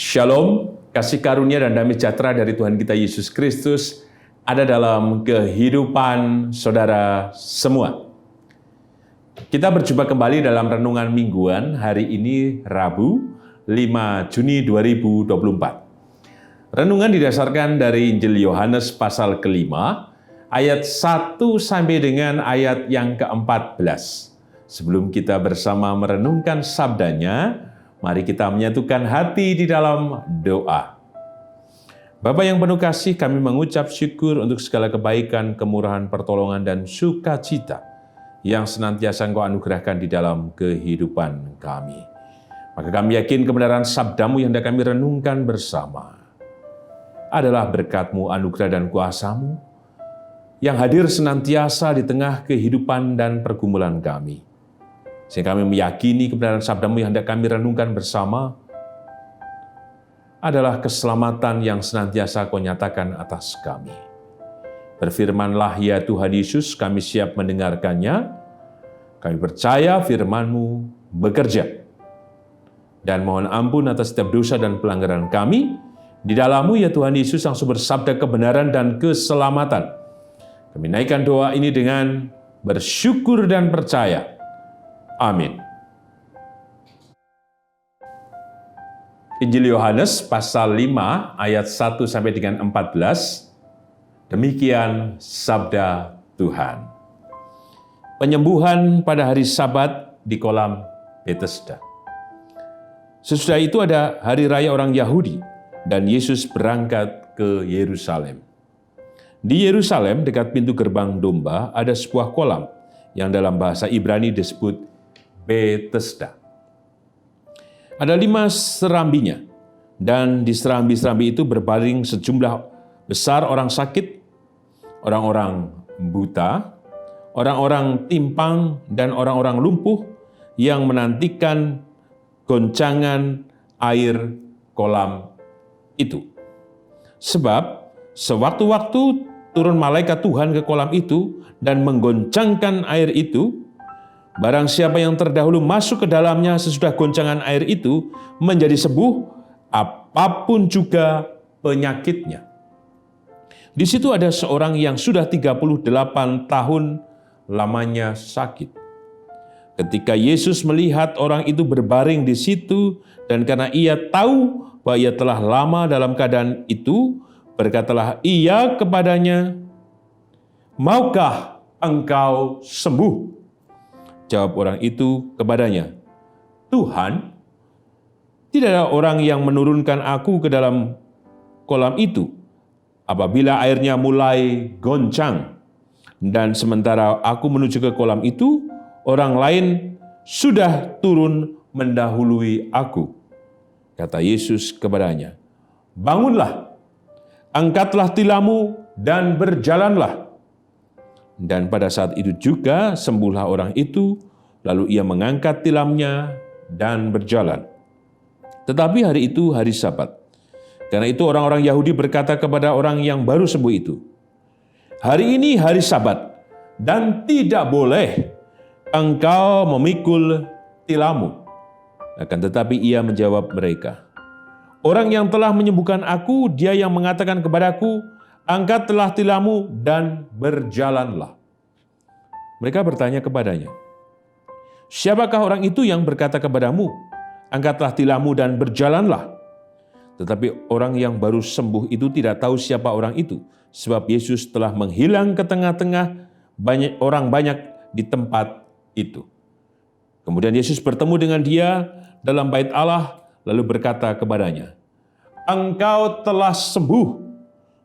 Shalom, kasih karunia dan damai sejahtera dari Tuhan kita Yesus Kristus ada dalam kehidupan saudara semua. Kita berjumpa kembali dalam renungan mingguan hari ini Rabu 5 Juni 2024. Renungan didasarkan dari Injil Yohanes pasal kelima, ayat 1 sampai dengan ayat yang ke-14. Sebelum kita bersama merenungkan sabdanya, mari kita menyatukan hati di dalam doa. Bapa yang penuh kasih, kami mengucap syukur untuk segala kebaikan, kemurahan, pertolongan, dan sukacita yang senantiasa Engkau anugerahkan di dalam kehidupan kami. Maka kami yakin kebenaran sabdamu yang hendak kami renungkan bersama adalah berkat-Mu, anugerah dan kuasa-Mu yang hadir senantiasa di tengah kehidupan dan pergumulan kami. Sehingga kami meyakini kebenaran sabdamu yang hendak kami renungkan bersama adalah keselamatan yang senantiasa Kau nyatakan atas kami. Berfirmanlah ya Tuhan Yesus, kami siap mendengarkannya. Kami percaya firman-Mu bekerja. Dan mohon ampun atas setiap dosa dan pelanggaran kami. Di dalam-Mu ya Tuhan Yesus yang sumber sabda kebenaran dan keselamatan. Kami naikkan doa ini dengan bersyukur dan percaya. Amin. Injil Yohanes pasal 5 ayat 1 sampai dengan 14. Demikian sabda Tuhan. Penyembuhan pada hari Sabat di kolam Bethesda. Sesudah itu ada hari raya orang Yahudi dan Yesus berangkat ke Yerusalem. Di Yerusalem dekat pintu gerbang domba ada sebuah kolam yang dalam bahasa Ibrani disebut Bethesda. Ada 5 serambinya, dan di serambi-serambi itu berbaring sejumlah besar orang sakit, orang-orang buta, orang-orang timpang, dan orang-orang lumpuh yang menantikan goncangan air kolam itu. Sebab sewaktu-waktu turun malaikat Tuhan ke kolam itu dan menggoncangkan air itu. Barang siapa yang terdahulu masuk ke dalamnya sesudah goncangan air itu menjadi sembuh, apapun juga penyakitnya. Di situ ada seorang yang sudah 38 tahun lamanya sakit. Ketika Yesus melihat orang itu berbaring di situ, dan karena ia tahu bahwa ia telah lama dalam keadaan itu, berkatalah ia kepadanya, "Maukah engkau sembuh?" Jawab orang itu kepadanya, "Tuhan, tidak ada orang yang menurunkan aku ke dalam kolam itu apabila airnya mulai goncang. Dan sementara aku menuju ke kolam itu, orang lain sudah turun mendahului aku." Kata Yesus kepadanya, "Bangunlah, angkatlah tilammu dan berjalanlah." Dan pada saat itu juga sembuhlah orang itu, lalu ia mengangkat tilamnya dan berjalan. Tetapi hari itu hari Sabat. Karena itu orang-orang Yahudi berkata kepada orang yang baru sembuh itu, "Hari ini hari Sabat, dan tidak boleh engkau memikul tilammu." Akan tetapi ia menjawab mereka, "Orang yang telah menyembuhkan aku, dia yang mengatakan kepadaku, angkatlah tilammu dan berjalanlah." Mereka bertanya kepadanya, "Siapakah orang itu yang berkata kepadamu, angkatlah tilammu dan berjalanlah?" Tetapi orang yang baru sembuh itu tidak tahu siapa orang itu, sebab Yesus telah menghilang ke tengah-tengah banyak di tempat itu. Kemudian Yesus bertemu dengan dia dalam bait Allah, lalu berkata kepadanya, "Engkau telah sembuh.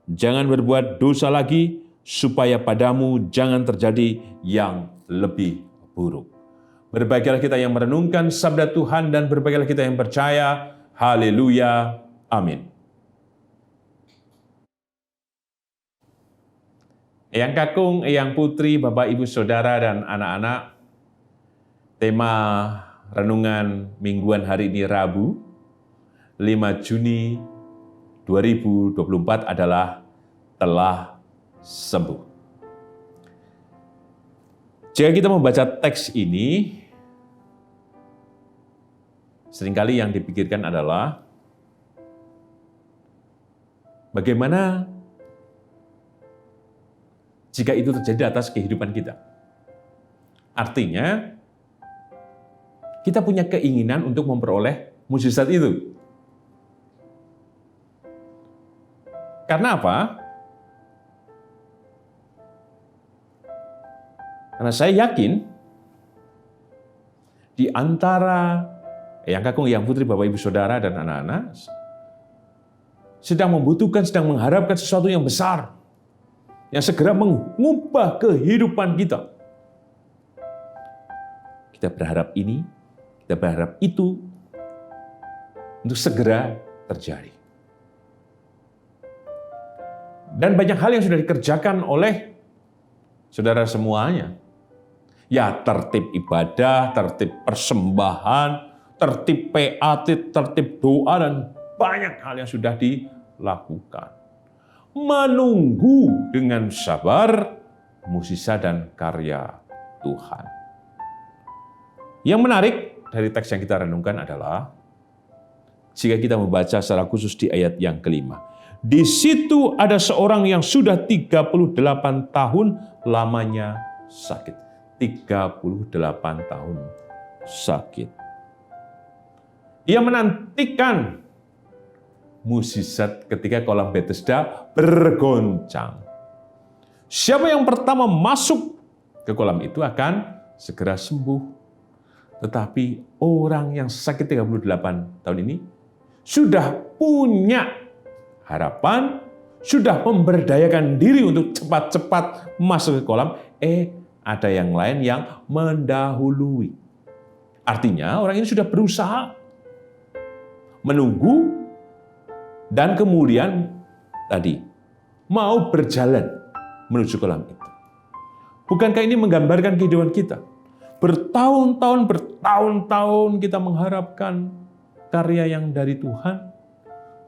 Jangan berbuat dosa lagi, supaya padamu jangan terjadi yang lebih buruk." Berbahagialah kita yang merenungkan sabda Tuhan dan berbahagialah kita yang percaya. Haleluya. Amin. Eyang Kakung, Eyang Putri, Bapak, Ibu, Saudara, dan anak-anak, tema renungan mingguan hari ini Rabu, 5 Juni 2024 adalah telah sembuh. Jika kita membaca teks ini, seringkali yang dipikirkan adalah Bagaimana jika itu terjadi atas kehidupan kita? Artinya, kita punya keinginan untuk memperoleh mukjizat itu. Karena apa? Karena saya yakin di antara Eyang Kakung, Eyang Putri, Bapak Ibu Saudara, dan anak-anak sedang membutuhkan, sedang mengharapkan sesuatu yang besar yang segera mengubah kehidupan kita. Kita berharap ini, kita berharap itu untuk segera terjadi. Dan banyak hal yang sudah dikerjakan oleh saudara semuanya. Ya, tertib ibadah, tertib persembahan, tertib PAT, tertib doa, dan banyak hal yang sudah dilakukan. Menunggu dengan sabar mukjizat dan karya Tuhan. Yang menarik dari teks yang kita renungkan adalah jika kita membaca secara khusus di ayat yang kelima. Di situ ada seorang yang sudah 38 tahun lamanya sakit. 38 tahun sakit. Ia menantikan mukjizat ketika kolam Bethesda bergoncang. Siapa yang pertama masuk ke kolam itu akan segera sembuh. Tetapi orang yang sakit 38 tahun ini sudah punya harapan, sudah memberdayakan diri untuk cepat-cepat masuk ke kolam, ada yang lain yang mendahului. Artinya orang ini sudah berusaha menunggu dan kemudian tadi mau berjalan menuju kolam itu. Bukankah ini menggambarkan kehidupan kita? Bertahun-tahun kita mengharapkan karya yang dari Tuhan,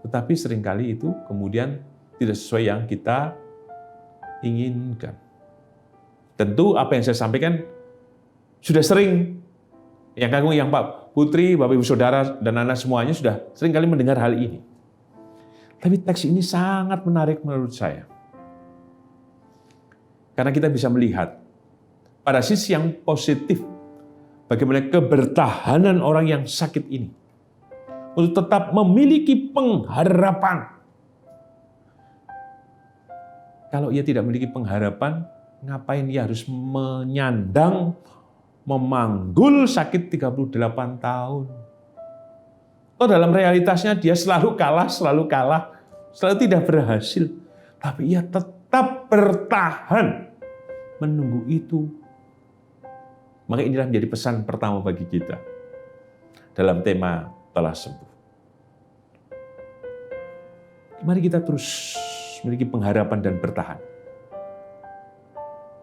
tetapi seringkali itu kemudian tidak sesuai yang kita inginkan. Tentu apa yang saya sampaikan sudah sering, yang Kakung, yang Pak Putri, Bapak Ibu Saudara, dan anak semuanya sudah sering kali mendengar hal ini. Tapi teks ini sangat menarik menurut saya. Karena kita bisa melihat pada sisi yang positif, bagaimana kebertahanan orang yang sakit ini untuk tetap memiliki pengharapan. Kalau ia tidak memiliki pengharapan, ngapain ia harus menyandang, memanggul sakit 38 tahun? Oh, dalam realitasnya dia selalu kalah, selalu tidak berhasil. Tapi ia tetap bertahan menunggu itu. Maka inilah menjadi pesan pertama bagi kita dalam tema telah sembuh. Mari kita terus memiliki pengharapan dan bertahan.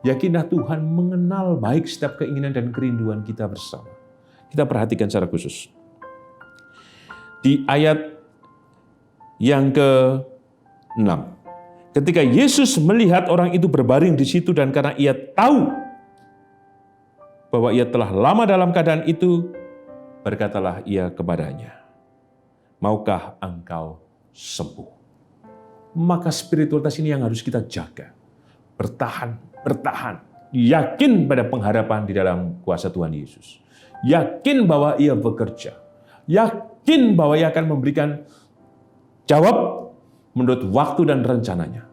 Yakinlah Tuhan mengenal baik setiap keinginan dan kerinduan kita bersama. Kita perhatikan secara khusus. Di ayat yang ke-6. Ketika Yesus melihat orang itu berbaring di situ dan karena ia tahu bahwa ia telah lama dalam keadaan itu, berkatalah ia kepadanya, "Maukah engkau sembuh?" Maka spiritualitas ini yang harus kita jaga. Bertahan, yakin pada pengharapan di dalam kuasa Tuhan Yesus. Yakin bahwa ia bekerja. Yakin bahwa ia akan memberikan jawab menurut waktu dan rencananya.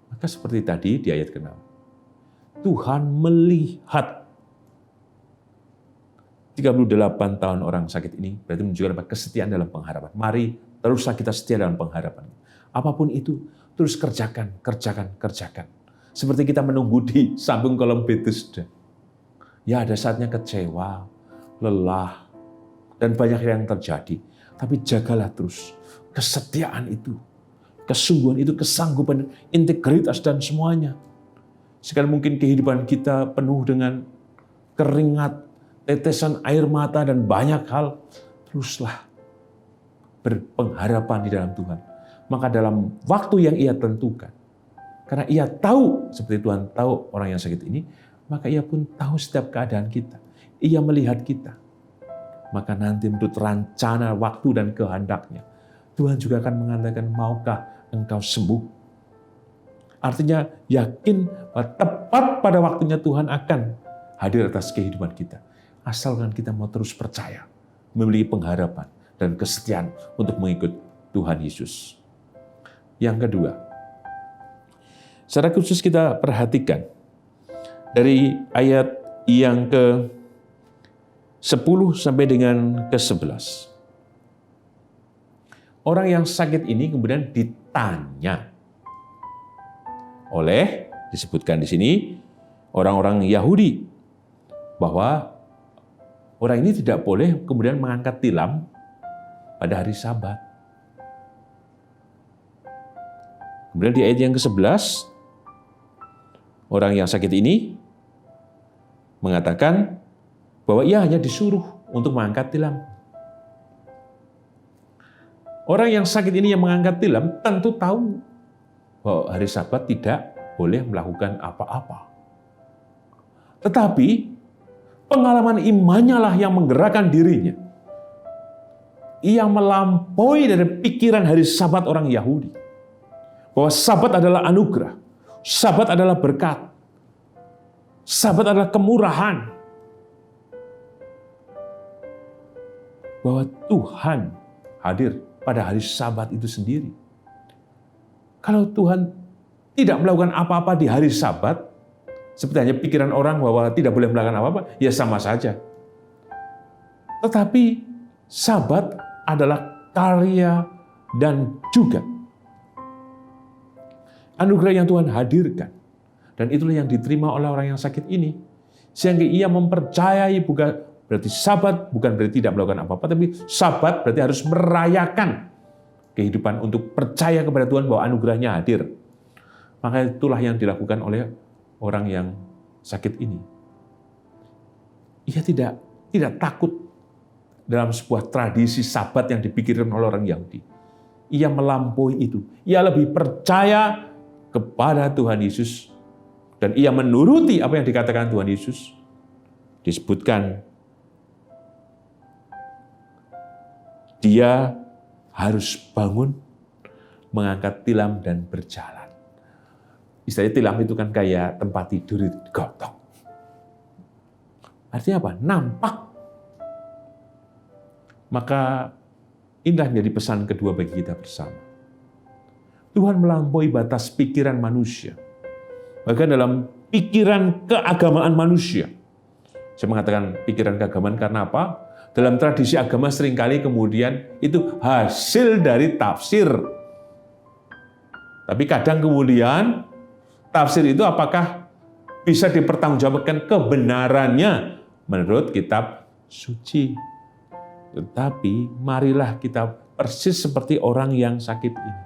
Maka seperti tadi di ayat ke-6. Tuhan melihat 38 tahun orang sakit ini, berarti menunjukkan kesetiaan dalam pengharapan. Mari teruslah kita setia dalam pengharapan. Apapun itu, terus kerjakan. Seperti kita menunggu di samping kolam Bethesda. Ya, ada saatnya kecewa, lelah, dan banyak yang terjadi. Tapi jagalah terus kesetiaan itu, kesungguhan itu, kesanggupan, integritas dan semuanya. Sekarang mungkin kehidupan kita penuh dengan keringat, tetesan air mata, dan banyak hal. Teruslah berpengharapan di dalam Tuhan. Maka dalam waktu yang ia tentukan, karena ia tahu, seperti Tuhan tahu orang yang sakit ini, maka ia pun tahu setiap keadaan kita. Ia melihat kita. Maka nanti menurut rencana, waktu, dan kehendaknya, Tuhan juga akan mengatakan, maukah engkau sembuh? Artinya yakin bahwa tepat pada waktunya Tuhan akan hadir atas kehidupan kita. Asalkan kita mau terus percaya, memiliki pengharapan dan kesetiaan untuk mengikut Tuhan Yesus. Yang kedua, secara khusus kita perhatikan dari ayat yang ke-10 sampai dengan ke-11. Orang yang sakit ini kemudian ditanya oleh, disebutkan di sini, orang-orang Yahudi, bahwa orang ini tidak boleh kemudian mengangkat tilam pada hari Sabat. Kemudian di ayat yang ke-11, orang yang sakit ini mengatakan bahwa ia hanya disuruh untuk mengangkat tilam. Orang yang sakit ini yang mengangkat tilam tentu tahu bahwa hari Sabat tidak boleh melakukan apa-apa. Tetapi pengalaman imannya lah yang menggerakkan dirinya. Ia melampaui dari pikiran hari Sabat orang Yahudi. Bahwa Sabat adalah anugerah. Sabat adalah berkat. Sabat adalah kemurahan. Bahwa Tuhan hadir pada hari Sabat itu sendiri. Kalau Tuhan tidak melakukan apa-apa di hari Sabat, seperti hanya pikiran orang bahwa tidak boleh melakukan apa-apa, ya sama saja. Tetapi Sabat adalah karya dan juga anugerah yang Tuhan hadirkan. Dan itulah yang diterima oleh orang yang sakit ini. Sehingga ia mempercayai, bukan berarti Sabat bukan berarti tidak melakukan apa-apa, tapi Sabat berarti harus merayakan kehidupan untuk percaya kepada Tuhan bahwa anugerahnya hadir. Maka itulah yang dilakukan oleh orang yang sakit ini. Ia tidak takut dalam sebuah tradisi Sabat yang dipikirkan oleh orang Yahudi. Ia melampaui itu. Ia lebih percaya kepada Tuhan Yesus dan ia menuruti apa yang dikatakan Tuhan Yesus. Disebutkan dia harus bangun, mengangkat tilam dan berjalan. Istilahnya tilam itu kan kayak tempat tidur itu digotong. Artinya apa? Nampak. Maka inilah menjadi pesan kedua bagi kita bersama. Tuhan melampaui batas pikiran manusia. Bahkan dalam pikiran keagamaan manusia. Saya mengatakan pikiran keagamaan karena apa? Dalam tradisi agama seringkali kemudian itu hasil dari tafsir. Tapi kadang kemudian tafsir itu apakah bisa dipertanggungjawabkan kebenarannya menurut kitab suci. Tetapi marilah kita persis seperti orang yang sakit ini.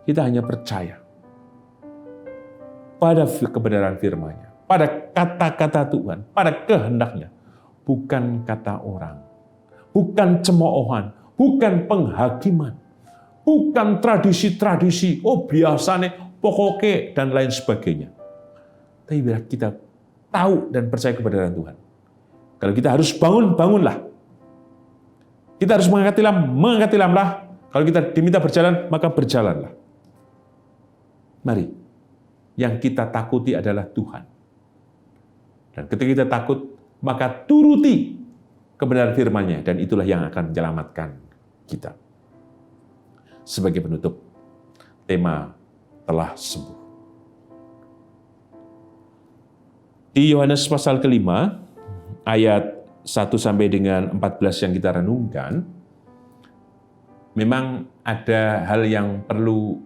Kita hanya percaya pada kebenaran firman-Nya, pada kata-kata Tuhan, pada kehendaknya. Bukan kata orang, bukan cemoohan, bukan penghakiman, bukan tradisi-tradisi, oh biasanya, pokoknya, dan lain sebagainya. Tapi biar kita tahu dan percaya kebenaran Tuhan. Kalau kita harus bangun, bangunlah. Kita harus mengangkat tilamlah. Kalau kita diminta berjalan, maka berjalanlah. Mari, yang kita takuti adalah Tuhan. Dan ketika kita takut, maka turuti kebenaran firman-Nya, dan itulah yang akan menyelamatkan kita. Sebagai penutup, tema telah sembuh. Di Yohanes pasal ke-5, ayat 1 sampai dengan 14 yang kita renungkan, memang ada hal yang perlu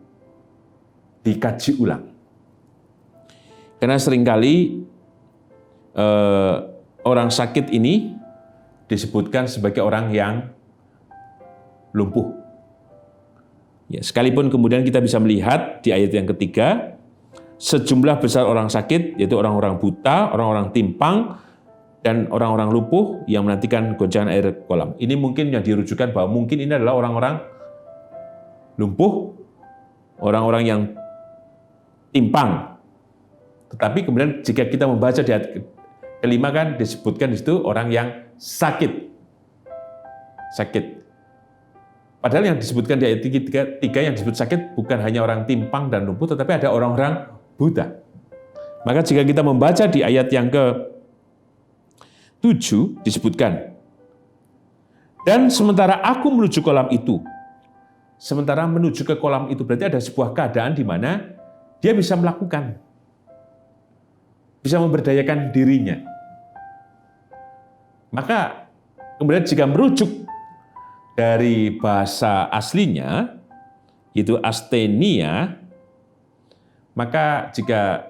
dikaji ulang. Karena seringkali orang sakit ini disebutkan sebagai orang yang lumpuh. Ya, sekalipun kemudian kita bisa melihat di ayat yang ketiga, sejumlah besar orang sakit, yaitu orang-orang buta, orang-orang timpang, dan orang-orang lumpuh yang menantikan goncangan air kolam. Ini mungkin yang dirujukan bahwa mungkin ini adalah orang-orang lumpuh, orang-orang yang timpang. Tetapi kemudian jika kita membaca di ayat kelima kan disebutkan di situ orang yang sakit. Sakit. Padahal yang disebutkan di ayat 3 yang disebut sakit bukan hanya orang timpang dan lumpuh, tetapi ada orang-orang buta. Maka jika kita membaca di ayat yang ke-7 disebutkan, dan sementara aku menuju kolam itu, sementara menuju ke kolam itu berarti ada sebuah keadaan di mana dia bisa melakukan, bisa memberdayakan dirinya. Maka kemudian jika merujuk dari bahasa aslinya, yaitu asthenia, maka jika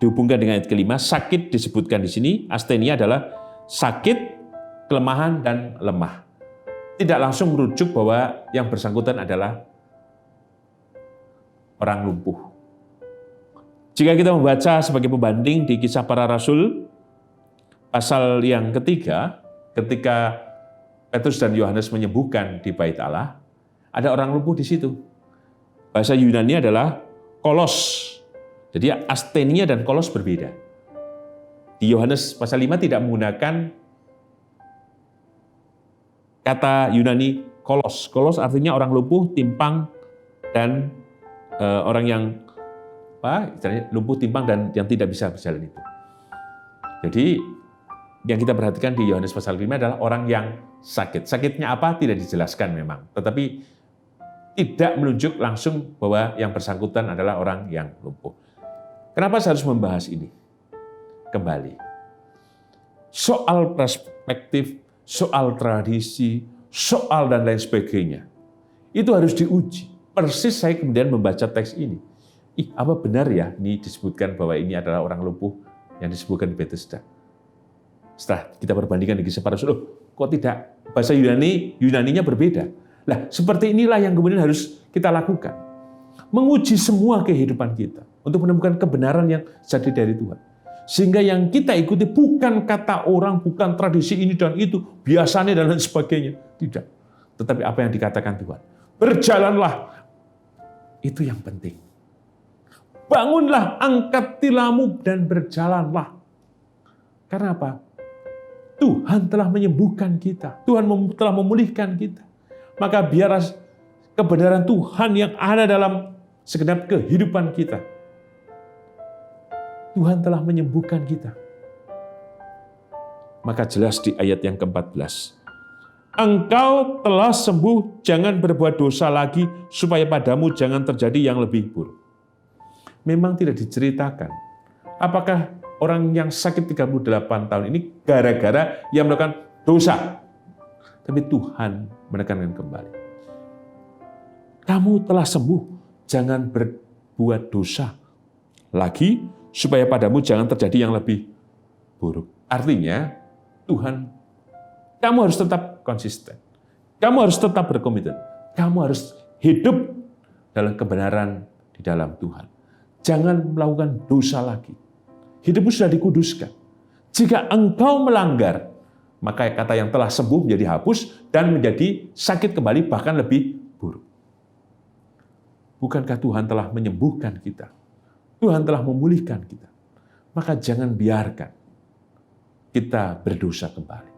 dihubungkan dengan ayat ke-5, sakit disebutkan di sini, asthenia adalah sakit, kelemahan, dan lemah. Tidak langsung merujuk bahwa yang bersangkutan adalah orang lumpuh. Jika kita membaca sebagai pembanding di Kisah Para Rasul, pasal yang ketiga, ketika Petrus dan Yohanes menyembuhkan di Bait Allah, ada orang lumpuh di situ. Bahasa Yunani adalah kolos. Jadi asthenia dan kolos berbeda. Di Yohanes pasal 5 tidak menggunakan kata Yunani kolos. Kolos artinya orang lumpuh, timpang, dan orang yang lumpuh, timpang, dan yang tidak bisa berjalan itu. Jadi yang kita perhatikan di Yohanes pasal 5 adalah orang yang sakit. Sakitnya apa? Tidak dijelaskan memang. Tetapi tidak menunjuk langsung bahwa yang bersangkutan adalah orang yang lumpuh. Kenapa saya harus membahas ini? Kembali. Soal perspektif, soal tradisi, soal dan lain sebagainya. Itu harus diuji. Persis saya kemudian membaca teks ini. Apa benar ya ini disebutkan bahwa ini adalah orang lumpuh yang disebutkan di Bethesda? Setelah kita perbandingkan dengan Kisah Para Rasul, kok tidak? Bahasa Yunaninya berbeda. Nah, seperti inilah yang kemudian harus kita lakukan. Menguji semua kehidupan kita untuk menemukan kebenaran yang jadi dari Tuhan. Sehingga yang kita ikuti bukan kata orang, bukan tradisi ini dan itu, biasanya dan lain sebagainya. Tidak. Tetapi apa yang dikatakan Tuhan. Berjalanlah. Itu yang penting. Bangunlah, angkat tilammu dan berjalanlah. Karena apa? Tuhan telah menyembuhkan kita. Tuhan telah memulihkan kita. Maka biarlah kebenaran Tuhan yang ada dalam segenap kehidupan kita. Tuhan telah menyembuhkan kita. Maka jelas di ayat yang ke-14. Engkau telah sembuh, jangan berbuat dosa lagi, supaya padamu jangan terjadi yang lebih buruk. Memang tidak diceritakan. Apakah orang yang sakit 38 tahun ini gara-gara yang melakukan dosa? Tapi Tuhan menekankan kembali. Kamu telah sembuh, jangan berbuat dosa lagi, supaya padamu jangan terjadi yang lebih buruk. Artinya, Tuhan, kamu harus tetap konsisten. Kamu harus tetap berkomitmen. Kamu harus hidup dalam kebenaran di dalam Tuhan. Jangan melakukan dosa lagi. Hidupmu sudah dikuduskan. Jika engkau melanggar, maka kata yang telah sembuh menjadi hapus dan menjadi sakit kembali, bahkan lebih buruk. Bukankah Tuhan telah menyembuhkan kita? Tuhan telah memulihkan kita. Maka jangan biarkan kita berdosa kembali.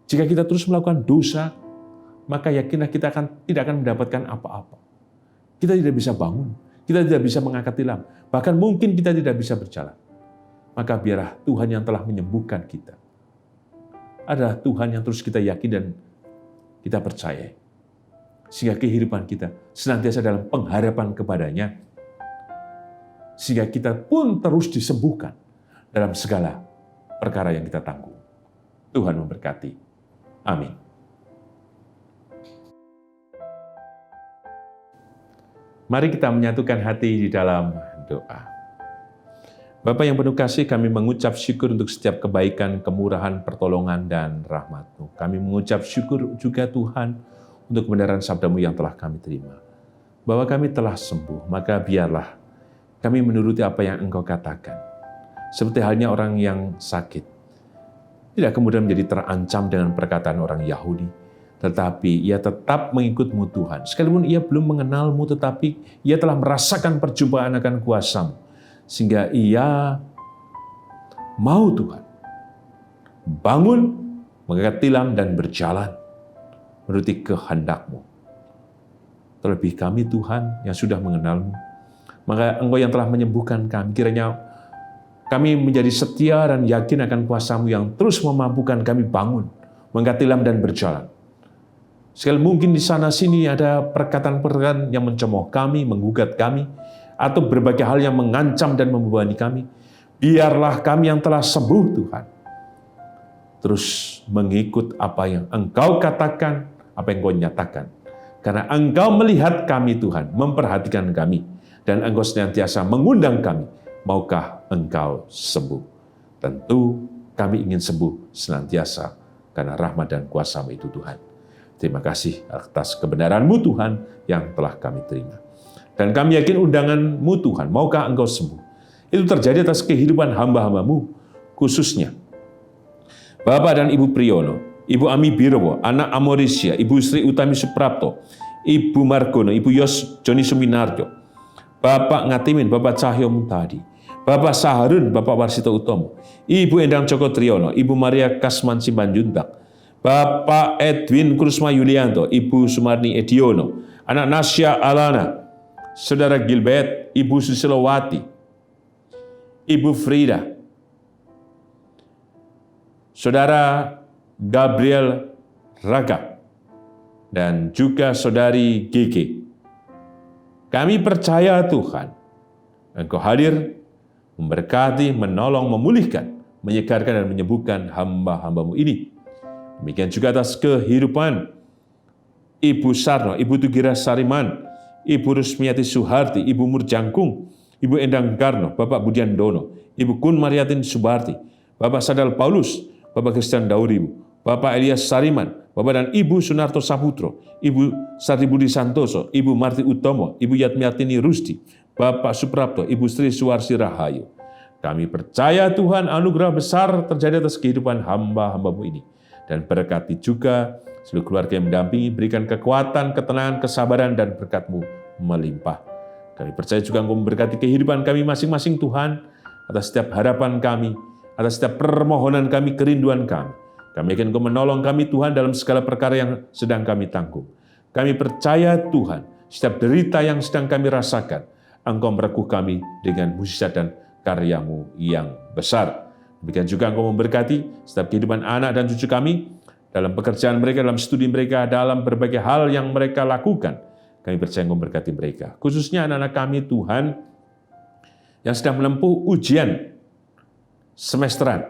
Jika kita terus melakukan dosa, maka yakinlah kita tidak akan mendapatkan apa-apa. Kita tidak bisa bangun, kita tidak bisa mengangkat tilam, bahkan mungkin kita tidak bisa berjalan. Maka biarlah Tuhan yang telah menyembuhkan kita adalah Tuhan yang terus kita yakin dan kita percaya. Sehingga kehidupan kita senantiasa dalam pengharapan kepadanya. Sehingga kita pun terus disembuhkan dalam segala perkara yang kita tanggung. Tuhan memberkati. Amin. Mari kita menyatukan hati di dalam doa. Bapa yang penuh kasih, kami mengucap syukur untuk setiap kebaikan, kemurahan, pertolongan, dan rahmat-Mu. Kami mengucap syukur juga Tuhan untuk kebenaran sabda-Mu yang telah kami terima. Bahwa kami telah sembuh, maka biarlah kami menuruti apa yang Engkau katakan. Seperti halnya orang yang sakit. Tidak kemudian menjadi terancam dengan perkataan orang Yahudi, tetapi ia tetap mengikut-Mu Tuhan. Sekalipun ia belum mengenal-Mu, tetapi ia telah merasakan perjumpaan akan kuasa-Mu. Sehingga ia mau Tuhan bangun, mengangkat tilam dan berjalan. menuruti kehendak-Mu. Terlebih kami Tuhan yang sudah mengenal-Mu, maka Engkau yang telah menyembuhkan kami, kiranya kami menjadi setia dan yakin akan kuasa-Mu yang terus memampukan kami bangun, mengangkat tilam dan berjalan. Sekali mungkin di sana-sini ada perkataan-perkataan yang mencemooh kami, menggugat kami, atau berbagai hal yang mengancam dan membebani kami. Biarlah kami yang telah sembuh Tuhan, terus mengikut apa yang Engkau katakan, apa yang Engkau nyatakan. Karena Engkau melihat kami Tuhan, memperhatikan kami, dan Engkau senantiasa mengundang kami, maukah Engkau sembuh? Tentu kami ingin sembuh senantiasa, karena rahmat dan kuasa-Mu itu Tuhan. Terima kasih atas kebenaran-Mu Tuhan yang telah kami terima. Dan kami yakin undangan-Mu Tuhan, maukah Engkau sembuh? Itu terjadi atas kehidupan hamba-hamba-Mu, khususnya Bapak dan Ibu Priyono, Ibu Ami Birowo, anak Amorisia, Ibu Sri Utami Suprapto, Ibu Margono, Ibu Yos Joni Suminarjo, Bapak Ngatimin, Bapak Cahyo Mutadi, Bapak Saharun, Bapak Warsito Utomo, Ibu Endang Joko Triyono, Ibu Maria Kasman Simbanjuntak, Bapak Edwin Krusma Yulianto, Ibu Sumarni Ediono, anak Nasya Alana, Saudara Gilbert, Ibu Susilowati, Ibu Frida, Saudara Gabriel Raga, dan juga Saudari Gigi. Kami percaya Tuhan, Engkau hadir, memberkati, menolong, memulihkan, menyegarkan dan menyembuhkan hamba-hamba-Mu ini. Demikian juga atas kehidupan Ibu Sarno, Ibu Tugira Sariman, Ibu Rusmiati Suharti, Ibu Murjangkung, Ibu Endang Garno, Bapak Budian Dono, Ibu Kun Mariatin Subarti, Bapak Sadal Paulus, Bapak Christian Dauribu, Bapak Elias Sariman, Bapak dan Ibu Sunarto Saputro, Ibu Sardi Budi Santoso, Ibu Marti Utomo, Ibu Yatmiatini Rusdi, Bapak Suprapto, Ibu Sri Suwarsi Rahayu. Kami percaya Tuhan anugerah besar terjadi atas kehidupan hamba-hamba-Mu ini. Dan berkati juga seluruh keluarga yang mendampingi, berikan kekuatan, ketenangan, kesabaran, dan berkat-Mu melimpah. Kami percaya juga Engkau memberkati kehidupan kami masing-masing Tuhan, atas setiap harapan kami, atas setiap permohonan kami, kerinduan kami. Kami yakin Engkau menolong kami Tuhan dalam segala perkara yang sedang kami tanggung. Kami percaya Tuhan, setiap derita yang sedang kami rasakan, Engkau mereguh kami dengan mukjizat dan karya-Mu yang besar. Demikian juga Engkau memberkati setiap kehidupan anak dan cucu kami, dalam pekerjaan mereka, dalam studi mereka, dalam berbagai hal yang mereka lakukan. Kami percaya Engkau memberkati mereka. Khususnya anak-anak kami Tuhan, yang sedang menempuh ujian semesteran.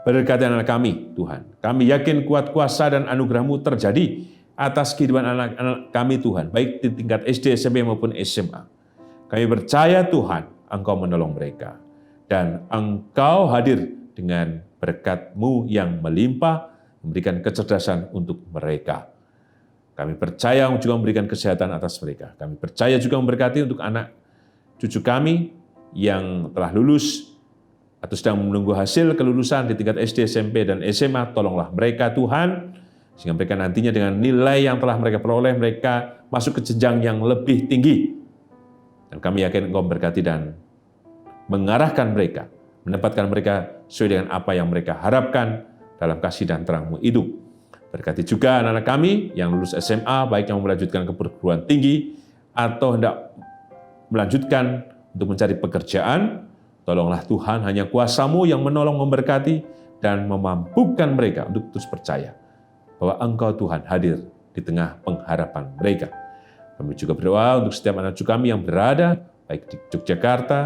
Berkati anak kami, Tuhan. Kami yakin kuat kuasa dan anugerah-Mu terjadi atas kehidupan anak-anak kami, Tuhan. Baik di tingkat SD, SMP, maupun SMA. Kami percaya, Tuhan, Engkau menolong mereka. Dan Engkau hadir dengan berkat-Mu yang melimpah, memberikan kecerdasan untuk mereka. Kami percaya juga memberikan kesehatan atas mereka. Kami percaya juga memberkati untuk anak cucu kami yang telah lulus atau sedang menunggu hasil kelulusan di tingkat SD, SMP, dan SMA, tolonglah mereka Tuhan, sehingga mereka nantinya dengan nilai yang telah mereka peroleh, mereka masuk ke jenjang yang lebih tinggi. Dan kami yakin Engkau memberkati dan mengarahkan mereka, menempatkan mereka sesuai dengan apa yang mereka harapkan dalam kasih dan terang-Mu itu. Berkati juga anak-anak kami yang lulus SMA, baik yang melanjutkan ke perguruan tinggi, atau hendak melanjutkan untuk mencari pekerjaan. Tolonglah Tuhan, hanya kuasa-Mu yang menolong, memberkati, dan memampukan mereka untuk terus percaya bahwa Engkau Tuhan hadir di tengah pengharapan mereka. Kami juga berdoa untuk setiap anak cucu kami yang berada, baik di Yogyakarta,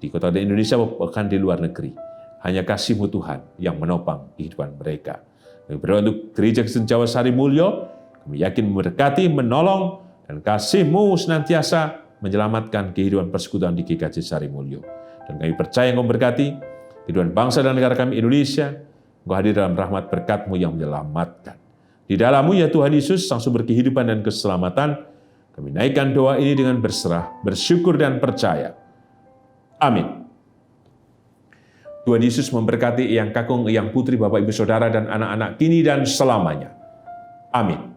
di kota di Indonesia, bahkan di luar negeri. Hanya kasih-Mu Tuhan yang menopang kehidupan mereka. Kami berdoa untuk Gereja Kristen Jawa Sari Mulyo, kami yakin memberkati, menolong, dan kasih-Mu senantiasa menyelamatkan kehidupan persekutuan di GKJ Sari Mulyo. Dan kami percaya Engkau memberkati kehidupan bangsa dan negara kami Indonesia. Engkau hadir dalam rahmat berkat-Mu yang menyelamatkan. Di dalam-Mu ya Tuhan Yesus, sang sumber kehidupan dan keselamatan, kami naikkan doa ini dengan berserah, bersyukur dan percaya. Amin. Tuhan Yesus memberkati Eyang Kakung, Eyang Putri, Bapak Ibu Saudara, dan anak-anak kini dan selamanya. Amin.